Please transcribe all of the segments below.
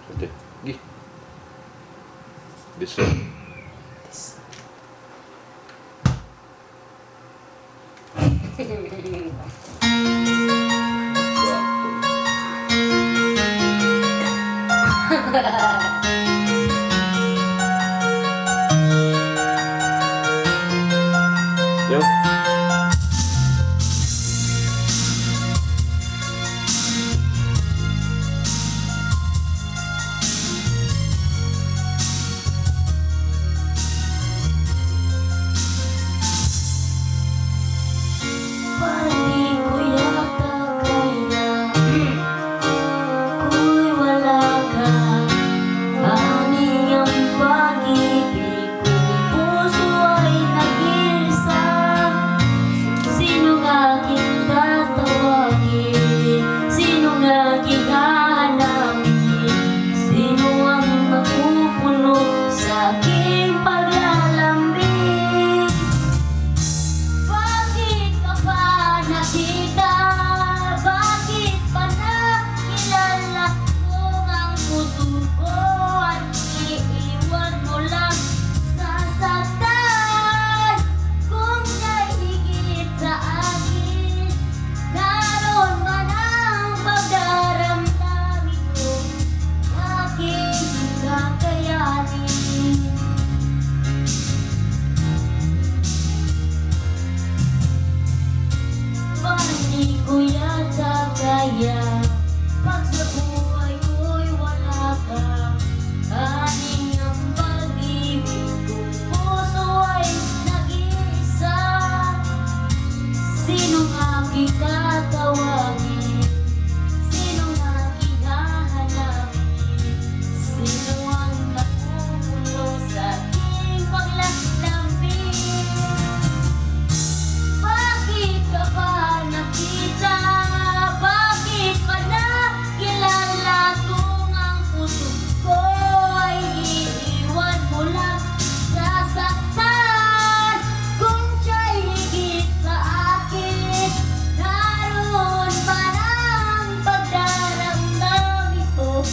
Ate, gi. Bisa. Yo. Pag sa buhay ko'y wala ka, aning ang pag-ibig kong puso ay nag-iisa. Sinong aking tatawagin? Sinong aking hahanapin? Sino ang napupuno sa aking paglalambing? Bakit ka ba nakita? Bakit pa nakilala kung ang puso ko ay iiwan mo lang sasaktan? Kung siya'y higit sa akin, naroon pa ng pagdaramdam ito.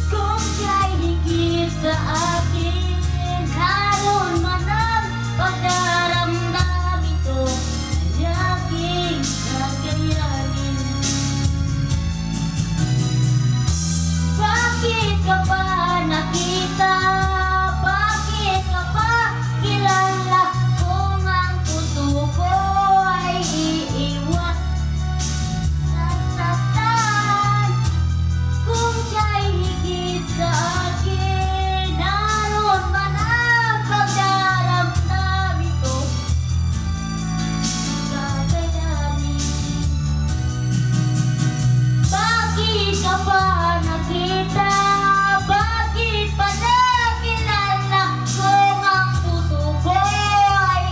Kung siya'y higit sa akin, naroon man ang pagdaramdam ito ay aking kakayanin. Bakit ka ba nakita? Bakit ka ba kilala kung ang puso ko ay iiwan sasaktan? Kung siya'y higit sa akin, naroon man ang pagdaramdam ito, kakayanin. Bakit ka ba nakita? Bakit pa nakilala kung ang puso ko ay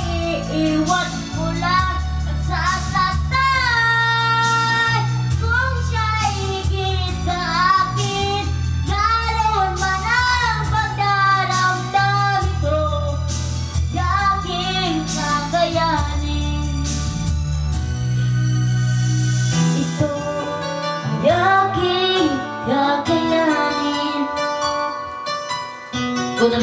iiwan mo lang at sasaktan? Kung siya'y higit sa akin, naroon man ang pagdaramdam ito, aking kakayanin. Ito ay aking kakayanin. Kung